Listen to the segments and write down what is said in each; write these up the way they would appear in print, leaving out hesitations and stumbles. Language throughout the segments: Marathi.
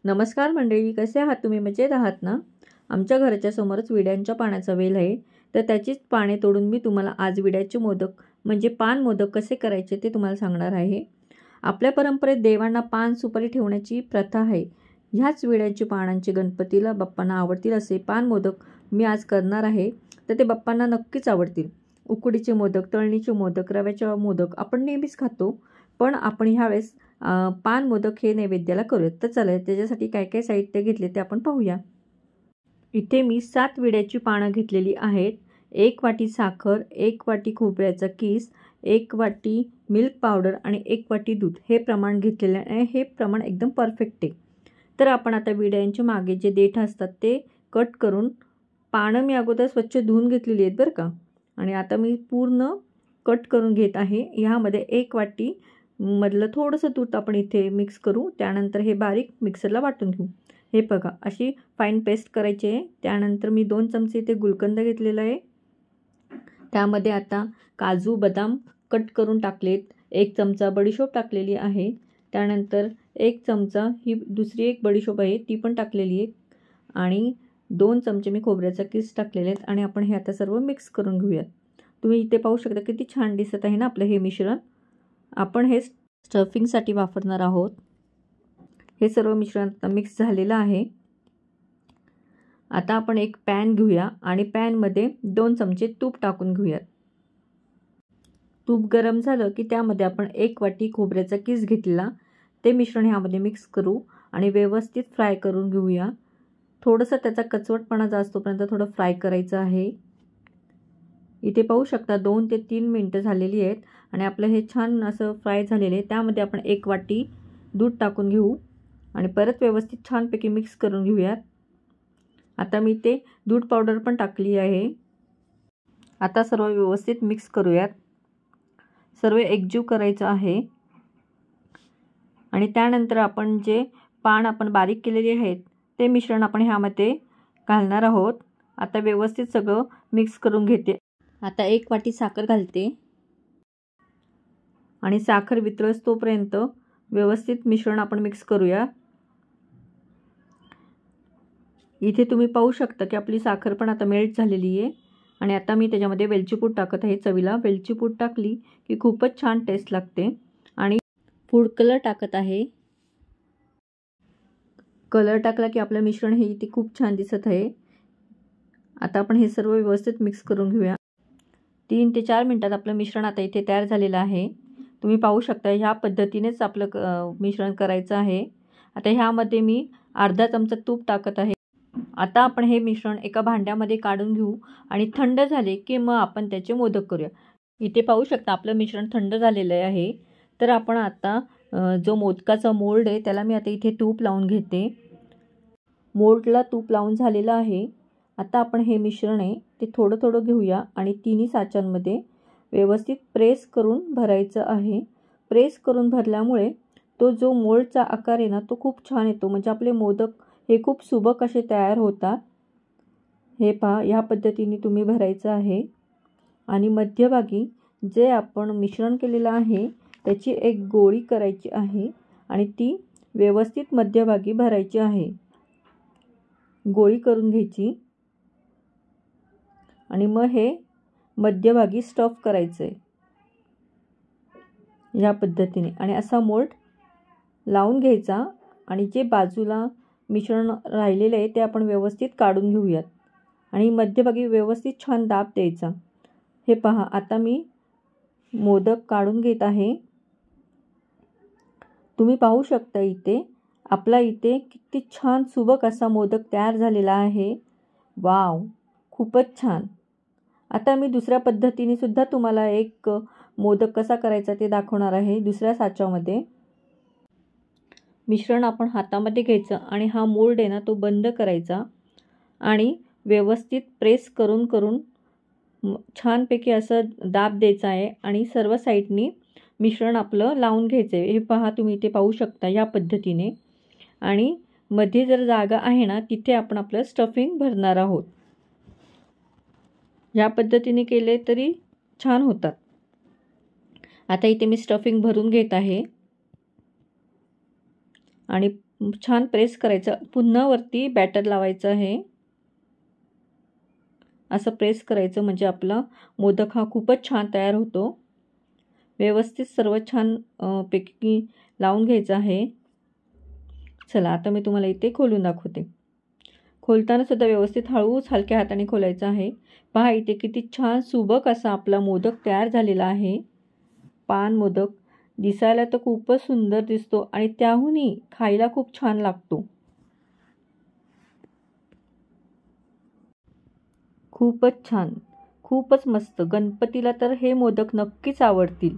नमस्कार मंडळी, कसे आहात तुम्ही? मजेत आहात ना? आमच्या घराच्या समोरच विड्यांच्या पानाचा वेल आहे, तर त्याचीच पाने तोडून मी तुम्हाला आज विड्याचे मोदक म्हणजे पान मोदक कसे करायचे ते तुम्हाला सांगणार आहे. आपल्या परंपरेत देवांना पान सुपारी ठेवण्याची प्रथा आहे. ह्याच विड्याची पानांचे गणपतीला बाप्पांना आवडतील असे पान मोदक मी आज करणार आहे, तर ते बाप्पांना नक्कीच आवडतील. उकडीचे मोदक, तळणीचे मोदक, रव्याचे मोदक आपण नेहमीच खातो, पण आपण ह्यावेळेस पान मोदक हे नैवेद्याला करूयात. तर चला त्याच्यासाठी काय काय साहित्य घेतले ते आपण पाहूया. इथे मी 7 विड्याची पानं घेतलेली आहेत. 1 वाटी साखर, 1 वाटी खोबऱ्याचा कीस, 1 वाटी मिल्क पावडर आणि 1 वाटी दूध हे प्रमाण घेतलेले आहे. हे प्रमाण एकदम परफेक्ट आहे. तर आपण आता विड्यांच्या मागे जे देठ असतात ते कट करून पानं मी अगोदर स्वच्छ धुवून घेतलेली आहेत बरं का. आणि आता मी पूर्ण कट करून घेत आहे. ह्यामध्ये 1 वाटी मधलं थोडंसं दूध आपण इथे मिक्स करू. त्यानंतर हे बारीक मिक्सरला वाटून घेऊ. हे बघा अशी फाईन पेस्ट करायची आहे. त्यानंतर मी 2 चमचे इथे गुलकंद घेतलेला आहे. त्यामध्ये आता काजू बदाम कट करून टाकलेत. 1 चमचा बडीशोप टाकलेली आहे. त्यानंतर 1 चमचा ही दुसरी एक बडीशोप आहे ती पण टाकलेली आहे. आणि 2 चमचे मी खोबऱ्याचा कीस टाकलेले आहेत. आणि आपण हे आता सर्व मिक्स करून घेऊयात. तुम्ही इथे पाहू शकता किती छान दिसत आहे ना आपलं हे मिश्रण. आपण हे स्टफिंगसाठी वापरणार आहोत. हे सर्व मिश्रण आता मिक्स झालेलं आहे. आता आपण एक पॅन घेऊया आणि पॅनमध्ये 2 चमचे तूप टाकून घेऊयात. तूप गरम झालं की त्यामध्ये आपण 1 वाटी खोबऱ्याचा कीस घेतलेला ते मिश्रण ह्यामध्ये मिक्स करू आणि व्यवस्थित फ्राय करून घेऊया. थोडंसं त्याचा कचवटपणा जास्तोपर्यंत थोडं फ्राय करायचं आहे. इथे पाहू शकता 2 ते 3 मिनटं झालेली आहेत आणि आपलं हे छान असं फ्राय झालेलं आहे. त्यामध्ये आपण 1 वाटी दूध टाकून घेऊ आणि परत व्यवस्थित छानपैकी मिक्स करून घेऊयात. आता मी ते दूध पावडर पण टाकली आहे. आता सर्व व्यवस्थित मिक्स करूयात. सर्व एकजीव करायचं आहे. आणि त्यानंतर आपण जे पान आपण बारीक केलेले आहेत ते मिश्रण आपण ह्यामध्ये घालणार आहोत. आता व्यवस्थित सगळं मिक्स करून घेते. आता 1 वाटी साखर घालते आणि साखर वितळस तोपर्यंत व्यवस्थित मिश्रण आपण मिक्स करूया. इथे तुम्ही पाहू शकता की आपली साखर पण आता मेल्ट झालेली आहे. आणि आता मी त्याच्यामध्ये वेलची पूड टाकत आहे. चवीला वेलची पूड टाकली की खूपच छान टेस्ट लागते. आणि फूड कलर टाकत आहे. कलर टाकला की आपलं मिश्रण हे इथे खूप छान दिसत आहे. आता आपण हे सर्व व्यवस्थित मिक्स करून घेऊया. 3 ते 4 मिनिटात आपलं मिश्रण आता इथे तयार झालेलं आहे. तुम्ही पाहू शकता ह्या पद्धतीनेच आपलं मिश्रण करायचं आहे. आता ह्यामध्ये मी अर्धा चमचा तूप टाकत आहे. आता आपण हे मिश्रण एका भांड्यामध्ये काढून घेऊ आणि थंड झाले की मग आपण त्याचे मोदक करूया. इथे पाहू शकता आपलं मिश्रण थंड झालेलं आहे. तर आपण आता जो मोदकाचा मोल्ड आहे त्याला मी आता इथे तूप लावून घेते. मोल्डला तूप लावून झालेलं आहे. आता आपण हे मिश्रण आहे ते थोडं थोडं घेऊया आणि तिन्ही साच्यांमध्ये व्यवस्थित प्रेस करून भरायचं आहे. प्रेस करून भरल्यामुळे तो जो मोल्डचा आकार आहे ना तो खूप छान येतो. म्हणजे आपले मोदक हे खूप सुबक असे तयार होतात. हे पहा ह्या पद्धतीने तुम्ही भरायचं आहे. आणि मध्यभागी जे आपण मिश्रण केलेलं आहे त्याची एक गोळी करायची आहे आणि ती व्यवस्थित मध्यभागी भरायची आहे. गोळी करून घ्यायची आणि मग हे मध्यभागी स्टफ करायचं आहे या पद्धतीने. आणि असा मोल्ड लावून घ्यायचा आणि जे बाजूला मिश्रण राहिलेलं आहे ते आपण व्यवस्थित काढून घेऊयात आणि मध्यभागी व्यवस्थित छान दाब द्यायचा. हे पहा आता मी मोदक काढून घेत आहे. तुम्ही पाहू शकता इथे आपला इथे किती छान सुबक असा मोदक तयार झालेला आहे. वाव, खूपच छान. आता मी दुसऱ्या पद्धतीने सुद्धा तुम्हाला एक मोदक कसा करायचा ते दाखवणार आहे. दुसऱ्या साच्यामध्ये मिश्रण आपण हातामध्ये घ्यायचं आणि हा मोल्ड आहे ना तो बंद करायचा आणि व्यवस्थित प्रेस करून करून छानपैकी असं दाब द्यायचा आहे आणि सर्व साईडनी मिश्रण आपलं लावून घ्यायचं आहे. हे पहा तुम्ही इथे पाहू शकता या पद्धतीने. आणि मध्ये जर जागा आहे ना तिथे आपण आपलं स्टफिंग भरणार आहोत. या पद्धतीने केले तरी छान होतात. आता इथे मी स्टफिंग भरून घेत आहे आणि छान प्रेस करायचं. पुन्हा वरती बॅटर लावायचं आहे. असं प्रेस करायचं म्हणजे आपला मोदक हा खूपच छान तयार होतो. व्यवस्थित सर्व छान पैकी लावून घ्यायचं आहे. चला आता मी तुम्हाला इथे खोलून दाखवते. खोलताना सुद्धा व्यवस्थित हळूच हलक्या हाताने खोलायचं आहे. पहा इथे किती छान सुबक असा आपला मोदक तयार झालेला आहे. पान मोदक दिसायला तर खूपच सुंदर दिसतो आणि त्याहूनही खायला खूप छान लागतो. खूपच छान, खूपच मस्त. गणपतीला तर हे मोदक नक्कीच आवडतील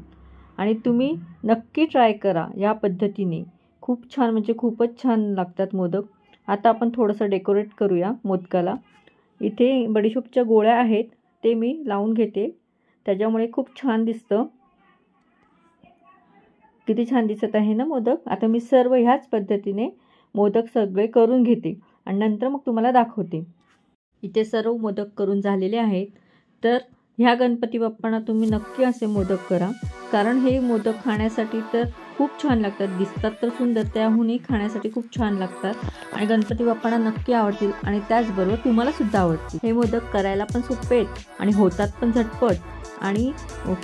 आणि तुम्ही नक्की ट्राय करा या पद्धतीने. खूप छान म्हणजे खूपच छान लागतात मोदक. आता आपण थोडंसं डेकोरेट करूया मोदकाला. इथे बडीशोपच्या गोळ्या आहेत, ते मी लावून घेते. त्याच्यामुळे खूप छान दिसतं. किती छान दिसत आहे ना मोदक. आता मी सर्व ह्याच पद्धतीने मोदक सगळे करून घेते आणि नंतर मग तुम्हाला दाखवते. इथे सर्व मोदक करून झालेले आहेत. तर ह्या गणपती बाप्पांना तुम्ही नक्की असे मोदक करा, कारण हे मोदक खाण्यासाठी तर खूप छान लागतात. दिसतात तर सुंदर, त्याहूनही खाण्यासाठी खूप छान लागतात आणि गणपती बाप्पांना नक्की आवडतील आणि त्याचबरोबर तुम्हालासुद्धा आवडतील. हे मोदक करायला पण सोपे आहेत आणि होतात पण झटपट आणि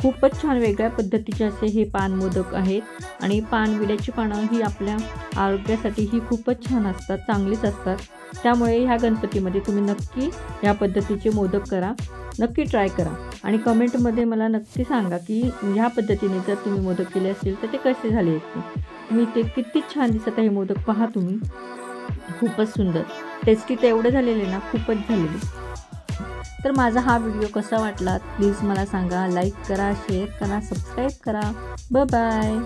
खूपच छान वेगळ्या पद्धतीचे असे हे पान मोदक आहेत. आणि विड्याची पानं ही आपल्या आरोग्यासाठी ही खूपच छान असतात, चांगलीच असतात. त्यामुळे ह्या गणपतीमध्ये तुम्ही नक्की या पद्धतीचे मोदक करा, नक्की ट्राय करा आणि कमेंटमध्ये मला नक्की सांगा की ह्या पद्धतीने जर तुम्ही मोदक केले असतील तर ते कसे झाले आहेत. तुम्ही ते किती छान दिसत आहे मोदक, पहा तुम्ही. खूपच सुंदर, टेस्टी तर एवढे झालेले ना, खूपच झालेले. तर माझा हा व्हिडिओ कसा वाटला प्लीज मला सांगा. लाईक करा, शेअर करा, सबस्क्राईब करा. Bye bye.